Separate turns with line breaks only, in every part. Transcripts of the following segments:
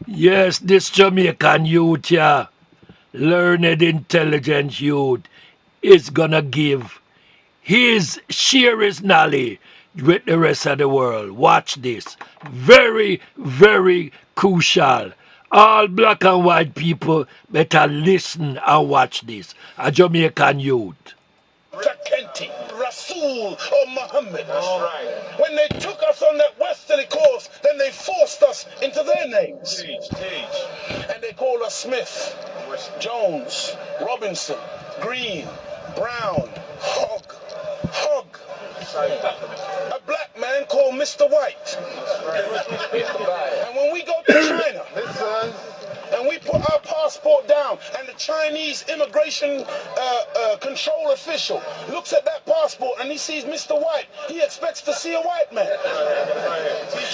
Yes, this Jamaican youth, yeah, learned, intelligent youth, is gonna give share his knowledge with the rest of the world. Watch this. Very, very crucial. All black and white people better listen and watch this. A Jamaican youth.
Kenti, Rasul, or Muhammad. That's right. When they took us on that westerly course, then they forced us into their names. And they called us Smith, Jones, Robinson, Green, Brown, Hogg. A black man called Mr. White. And when we go to China, and we put our passport down, and the Chinese immigration control official looks at that passport and he sees Mr. White, he expects to see a white man.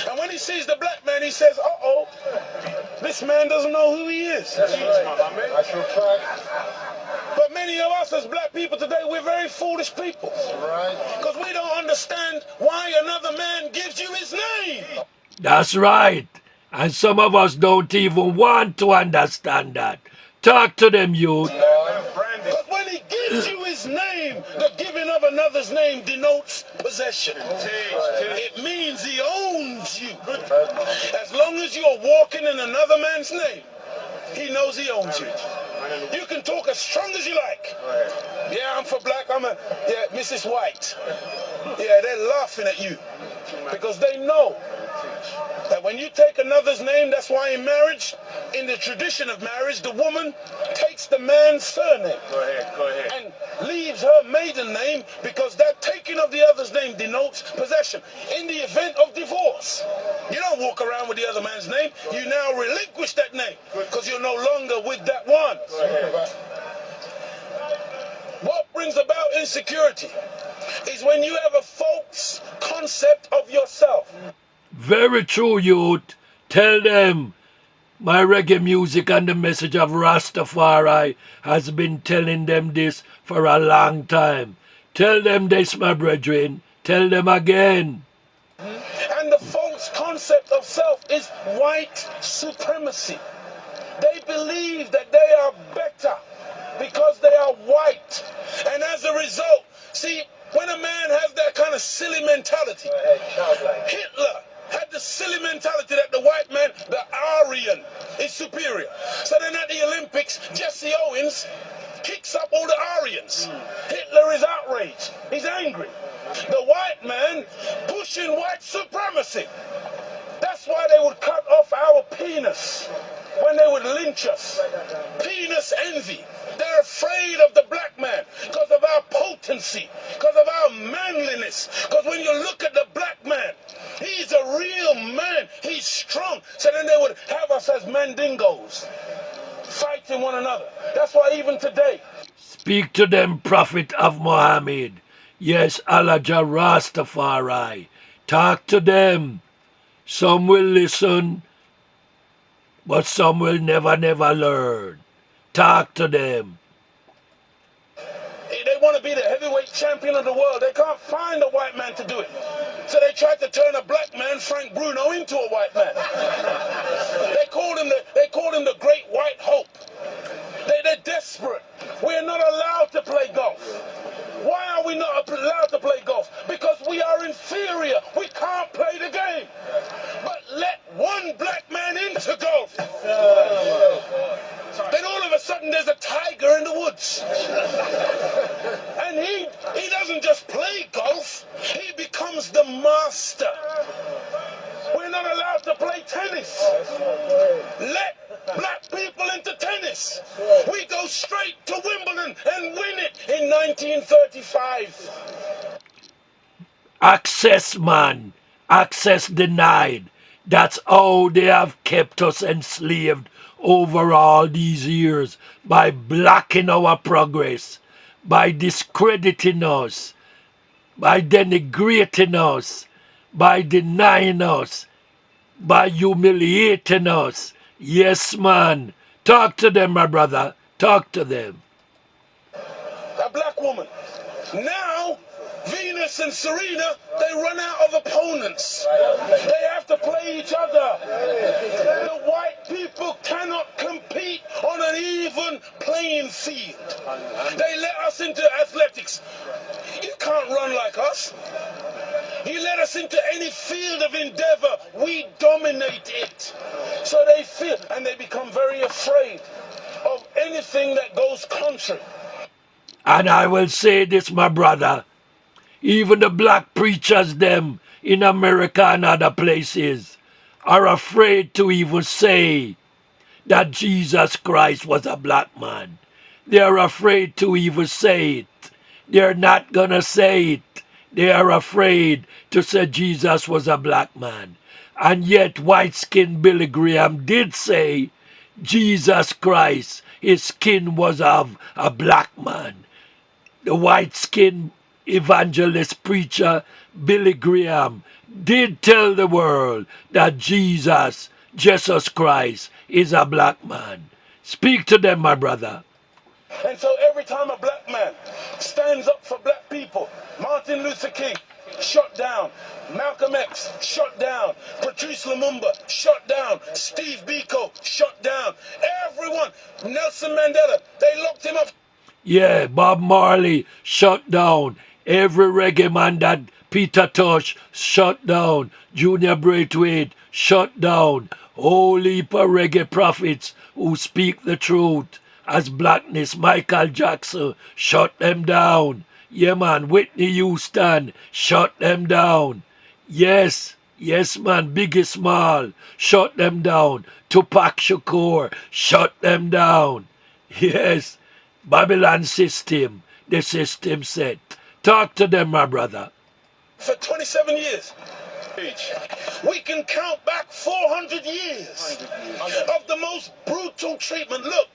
And when he sees the black man, he says, uh-oh, this man doesn't know who he is. That's but many of us as black people today, we're very foolish people. Because we don't understand why another man gives you his name.
That's right. And some of us don't even want to understand that. Talk to them, youth.
Because when he gives you his name, the giving of another's name denotes possession. It means he owns you. As long as you're walking in another man's name, he knows he owns you. You can talk as strong as you like. Yeah, I'm for black. Yeah, Mrs. White. Yeah, they're laughing at you because they know that when you take another's name, that's why in marriage, in the tradition of marriage, the woman takes the man's surname. Go ahead. And leaves her maiden name because that taking of the other's name denotes possession. In the event of divorce, you don't walk around with the other man's name. You now relinquish that name because you're no longer with that one. What brings about insecurity is when you have a false concept of yourself.
Very true, youth. Tell them my reggae music and the message of Rastafari has been telling them this for a long time. Tell them this, my brethren. Tell them again.
And the false concept of self is white supremacy. They believe that they are better because they are white. And as a result, see, when a man has that kind of silly mentality, Hitler had the silly mentality that the white man, the Aryan, is superior. So then at the Olympics, Jesse Owens kicks up all the Aryans. Hitler is outraged. He's angry. The white man pushing white supremacy. That's why they would cut off our penis when they would lynch us. Penis envy. They're afraid of the black man because of our potency, because of our manliness. Because when you look at the black man, he's a real man. He's strong. So then they would have us as mandingos, fighting one another. That's why even today.
Speak to them, Prophet of Muhammad. Yes, Allah Jah Rastafari. Talk to them. Some will listen, but some will never, never learn. Talk to them.
They want to be the heavyweight champion of the world. They can't find a white man to do it. So they tried to turn a black man, Frank Bruno, into a white man. They called him the Great White Hope. They're desperate. We're not allowed to play golf. Why are we not allowed to play golf? Because we are inferior. We can't play the game. But let one black man into golf. Then all of a sudden there's a tiger in the woods. And he doesn't just play golf, he becomes the master. We're not allowed to play tennis. Let black people into tennis. We go straight to Wimbledon and win it in 1935.
Access, man. Access denied. That's how they have kept us enslaved over all these years, by blocking our progress, by discrediting us, by denigrating us, by denying us, by humiliating us. Yes, man. Talk to them, my brother. Talk to them.
A black woman. Now, Venus and Serena, they run out of opponents. They have to play each other. The white people playing field. They let us into athletics. You can't run like us. You let us into any field of endeavor, we dominate it. So they feel, and they become very afraid of anything that goes contrary.
And I will say this, my brother, even the black preachers them in America and other places are afraid to even say that Jesus Christ was a black man. They're afraid to even say it. They're not gonna say it. They are afraid to say Jesus was a black man. And yet white-skinned Billy Graham did say Jesus Christ, his skin was of a black man. The white-skinned evangelist preacher Billy Graham did tell the world that Jesus Christ, is a black man. Speak to them, my brother.
And so every time a black man stands up for black people, Martin Luther King, shut down. Malcolm X, shut down. Patrice Lumumba, shut down. Steve Biko, shut down. Everyone, Nelson Mandela, they locked him up.
Yeah, Bob Marley shut down. Every reggae man that Peter Tosh shut down. Junior Braithwaite shut down. Whole heap of reggae prophets who speak the truth as blackness. Michael Jackson shut them down. Yeah, man. Whitney Houston shut them down. Yes, yes, man. Biggie Small shut them down. Tupac Shakur shut them down. Yes. Babylon system, the system set. Talk to them, my brother.
For 27 years. We can count back 400 years of the most brutal treatment. Look,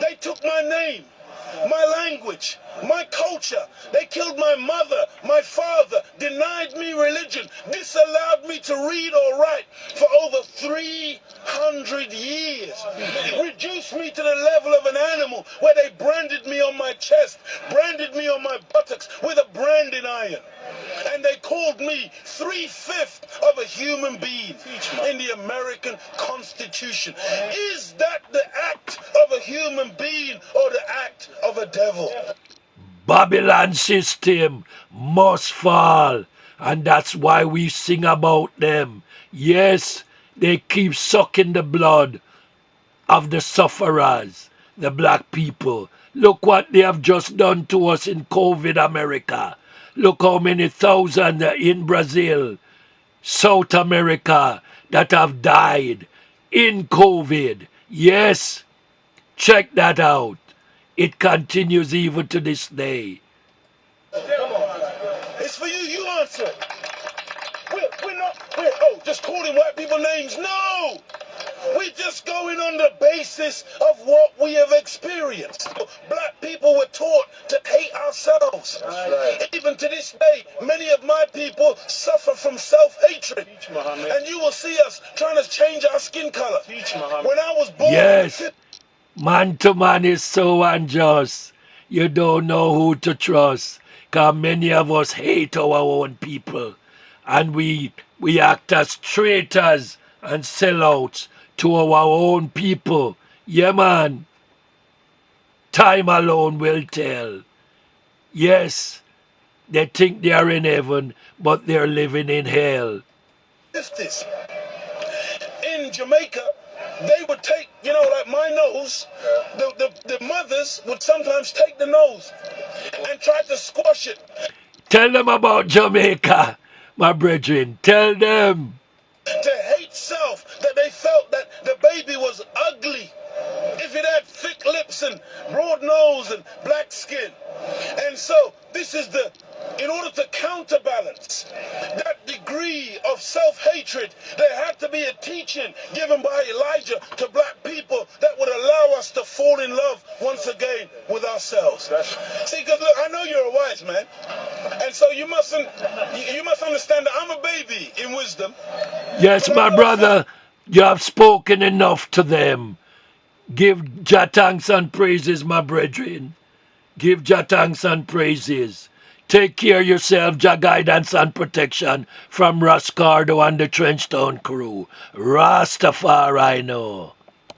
they took my name, my language, my culture. They killed my mother, my father, denied me religion, disallowed me to read or write for over 300 years. Reduced me to the level of an animal where they branded me on my chest, branded me on my buttocks with a branding iron. And they called me 3/5 of a human being in the American Constitution. Is that the act of a human being or the act of a devil?
Babylon system must fall. And that's why we sing about them. Yes, they keep sucking the blood of the sufferers, the black people. Look what they have just done to us in COVID America. Look how many thousands in Brazil, South America, that have died in COVID. Yes, check that out. It continues even to this day.
It's for you, you answer it. We're not, just calling white people names. No! We're just going on the basis of what we have experienced. Black people were taught to hate ourselves. Right. Even to this day, many of my people suffer from self-hatred. And you will see us trying to change our skin color. When I was born...
Yes, man to man is so unjust. You don't know who to trust. Because many of us hate our own people. And we act as traitors and sellouts to our own people. Yeah, man. Time alone will tell. Yes, they think they are in heaven, but they're living in hell.
This. In Jamaica, they would take, like my nose, the mothers would sometimes take the nose and try to squash it.
Tell them about Jamaica, my brethren. Tell them.
To hate self, that they felt that the baby was ugly if it had thick lips and broad nose and black skin. And so this is in order to counterbalance that degree of self-hatred, there had to be a teaching given by Elijah to black people that would allow us to fall in love once again with ourselves. See, because look, I know you're a wise man, and so you must understand that I'm a baby in wisdom.
Yes, my brother, you have spoken enough to them. Give Jah thanks and praises, my brethren. Give Jah thanks and praises. Take care of yourself, Jah guidance and protection from Ras Cardo and the Trenchtown crew. Rastafari know.